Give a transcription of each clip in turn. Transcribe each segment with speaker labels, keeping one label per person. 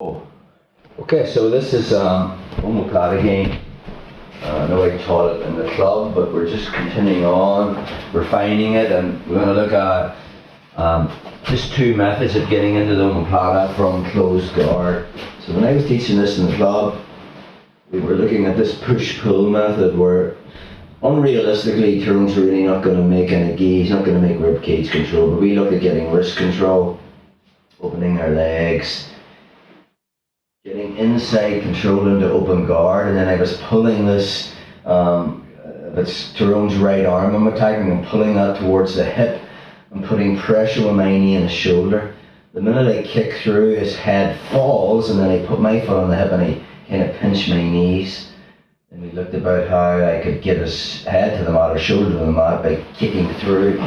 Speaker 1: Oh, okay, so this is Omoplata again. I know I taught it in the club, but we're just continuing on, refining it, and we're going to look at just two methods of getting into the Omoplata from closed guard. So when I was teaching this in the club, we were looking at this push-pull method where unrealistically Tyrone's really not going to make any gi, he's not going to make rib cage control, but we looked at getting wrist control, opening our legs, getting inside control into open guard, and then I was pulling this, it's Tyrone's right arm I'm attacking, and pulling that towards the hip and putting pressure on my knee and his shoulder. The minute I kick through, his head falls, and then I put my foot on the hip and I kind of pinch my knees. And we looked about how I could get his head to the mat or shoulder to the mat by kicking through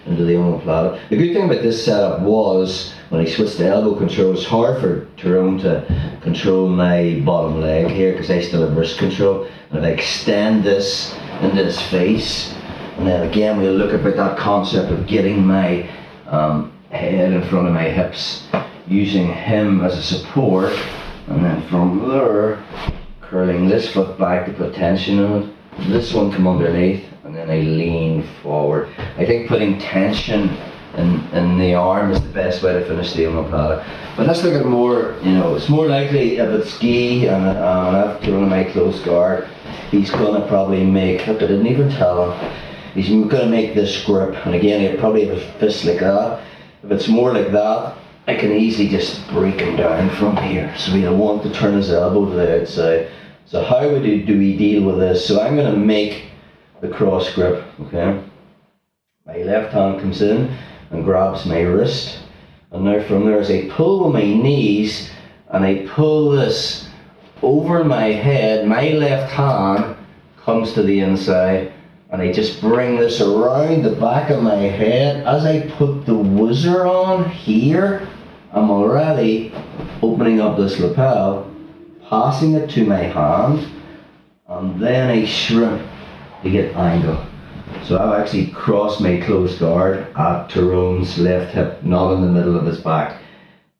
Speaker 1: into the Omoplata. The good thing about this setup was when I switched to elbow control, it's hard for Tyrone to control my bottom leg here because I still have wrist control. And if I extend this into his face, and then again we'll look about that concept of getting my head in front of my hips, using him as a support, and then from there curling this foot back to put tension on it. This one come underneath, and then I lean forward. I think putting tension in the arm is the best way to finish the Omoplata. But let's look at more, it's more likely if it's gi and I've thrown my close guard, he's gonna probably make, look, I didn't even tell him, he's gonna make this grip, and again he'll probably have a fist like that. If it's more like that, I can easily just break him down from here. So we don't want to turn his elbow to the outside. So how do we deal with this? So I'm going to make the cross grip, okay? My left hand comes in and grabs my wrist. And now from there, as I pull with my knees and I pull this over my head, my left hand comes to the inside and I just bring this around the back of my head. As I put the whizzer on here, I'm already opening up this lapel, passing it to my hand, and then I shrimp to get angle. So I've actually crossed my close guard at Tyrone's left hip, not in the middle of his back.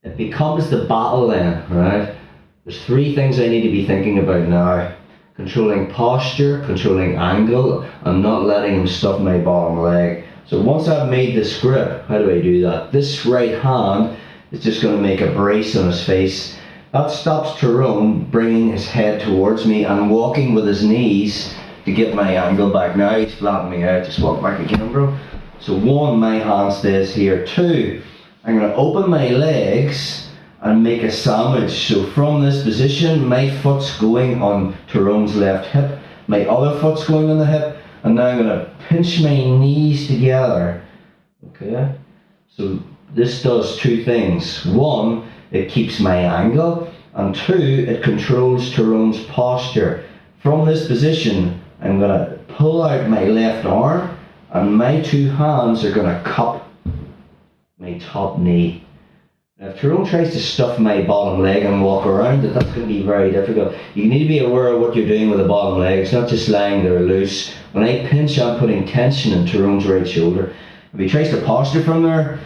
Speaker 1: It becomes the battle then, right? There's three things I need to be thinking about now. Controlling posture, controlling angle, and not letting him stuff my bottom leg. So once I've made this grip, how do I do that? This right hand is just going to make a brace on his face. That stops Tyrone bringing his head towards me and walking with his knees to get my angle back. Now he's flattening me out. Just walk back again, bro. So one, my hand stays here. Two, I'm going to open my legs and make a sandwich. So from this position, my foot's going on Tyrone's left hip, my other foot's going on the hip, and now I'm going to pinch my knees together. Okay? So this does two things. One, it keeps my angle, and two, it controls Tyrone's posture. From this position, I'm going to pull out my left arm, and my two hands are going to cup my top knee. Now, if Tyrone tries to stuff my bottom leg and walk around it, that's going to be very difficult. You need to be aware of what you're doing with the bottom leg. It's not just lying there loose. When I pinch, I'm putting tension in Tyrone's right shoulder. If he tries to posture from there,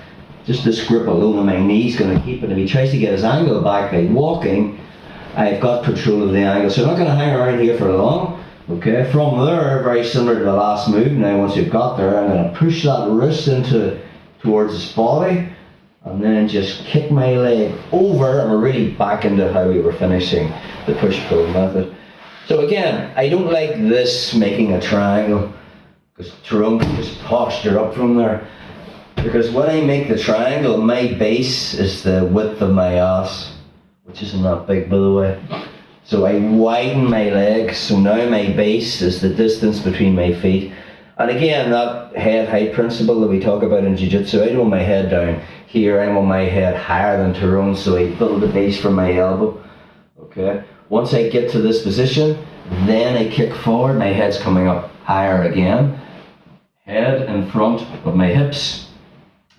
Speaker 1: just this grip alone on my knee is going to keep it. If he tries to get his angle back by walking, I've got control of the angle. So I'm not going to hang around here for long. Okay, from there, very similar to the last move. Now once you've got there, I'm going to push that wrist towards his body, and then just kick my leg over, and we're really back into how we were finishing the push-pull method. So again, I don't like this making a triangle, because Tyrone can just posture up from there. Because when I make the triangle, my base is the width of my ass, which isn't that big, by the way. So I widen my legs, so now my base is the distance between my feet. And again, that head height principle that we talk about in Jiu-Jitsu, I don't want my head down here, I want my head higher than Tyrone, so I build the base from my elbow. Okay. Once I get to this position, then I kick forward, my head's coming up higher again. Head in front of my hips.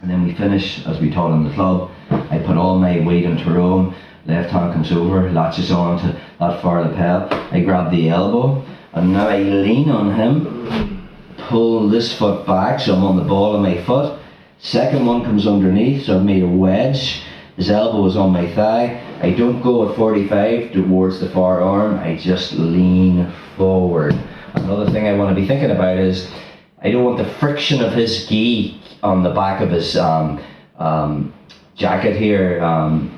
Speaker 1: And then we finish, as we taught in the club, I put all my weight on Tyrone, left hand comes over, latches on to that far lapel, I grab the elbow, and now I lean on him, pull this foot back, so I'm on the ball of my foot, second one comes underneath, so I've made a wedge, his elbow is on my thigh, I don't go at 45 towards the forearm, I just lean forward. Another thing I want to be thinking about is, I don't want the friction of his gi on the back of his jacket here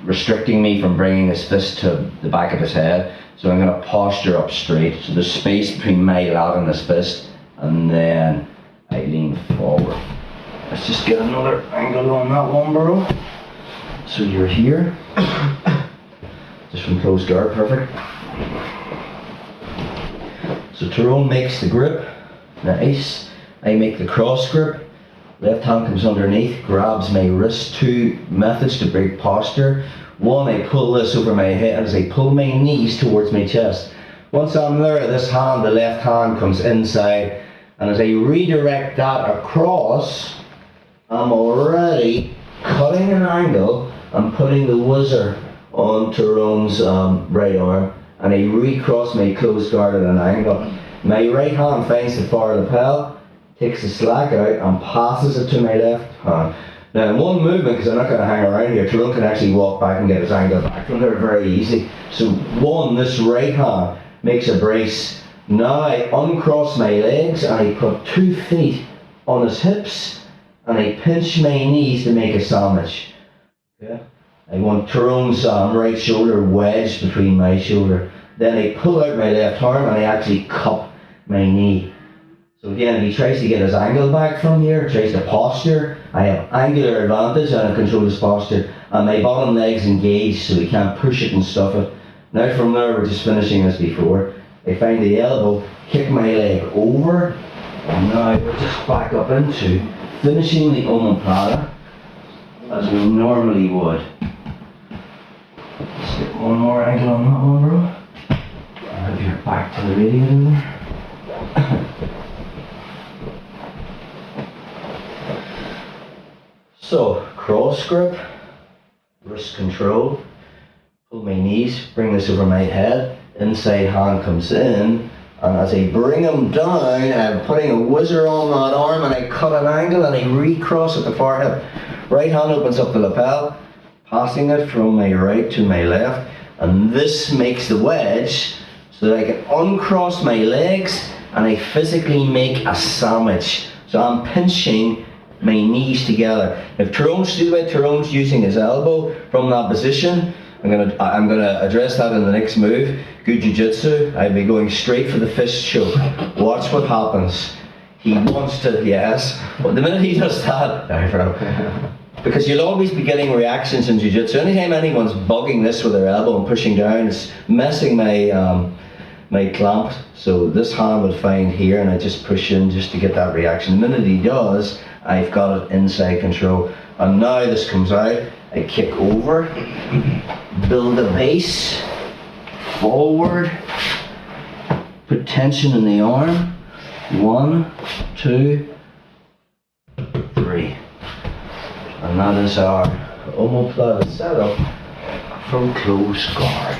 Speaker 1: restricting me from bringing his fist to the back of his head. So I'm going to posture up straight. So there's space between my lat and his fist, and then I lean forward. Let's just get another angle on that one, bro. So you're here. Just from closed guard, perfect. So Tyrone makes the grip. Nice. I make the cross grip. Left hand comes underneath, grabs my wrist. Two methods to break posture. One, I pull this over my head as I pull my knees towards my chest. Once I'm there, this hand, the left hand, comes inside, and as I redirect that across, I'm already cutting an angle and putting the whizzer on Tyrone's right arm, and I recross my closed guard at an angle. My right hand finds the far lapel, takes the slack out and passes it to my left hand. Now in one movement, because I'm not going to hang around here, Tyrone can actually walk back and get his angle back from there very easy. So one, this right hand makes a brace. Now I uncross my legs and I put 2 feet on his hips and I pinch my knees to make a sandwich. Okay? I want Tyrone's right shoulder wedged between my shoulder. Then I pull out my left arm and I actually cup my knee. So again, if he tries to get his angle back from here, tries to posture, I have angular advantage and I control his posture. And my bottom leg's engaged so he can't push it and stuff it. Now from there, we're just finishing as before. I find the elbow, kick my leg over, and now we're just back up into finishing the omoplata as we normally would. Let's get one more angle on that one, bro. Have your back to the radiator there. So, cross grip, wrist control, pull my knees, bring this over my head, inside hand comes in, and as I bring him down, I'm putting a whizzer on that arm and I cut an angle and I recross at the far hip. Right hand opens up the lapel, passing it from my right to my left, and this makes the wedge so that I can uncross my legs and I physically make a sandwich. So I'm pinching my knees together. If Tyrone's using his elbow from that position, I'm gonna address that in the next move. Good jiu-jitsu. I'll be going straight for the fist choke. Watch what happens. He wants to, yes, but the minute he does that, because you'll always be getting reactions in jiu-jitsu. Anytime anyone's bugging this with their elbow and pushing down, it's messing my clamp. So this hand would find here and I just push in just to get that reaction. The minute he does, I've got it inside control. And now this comes out, I kick over, build a base, forward, put tension in the arm. 1, 2, 3. And that is our omoplata setup from close guard.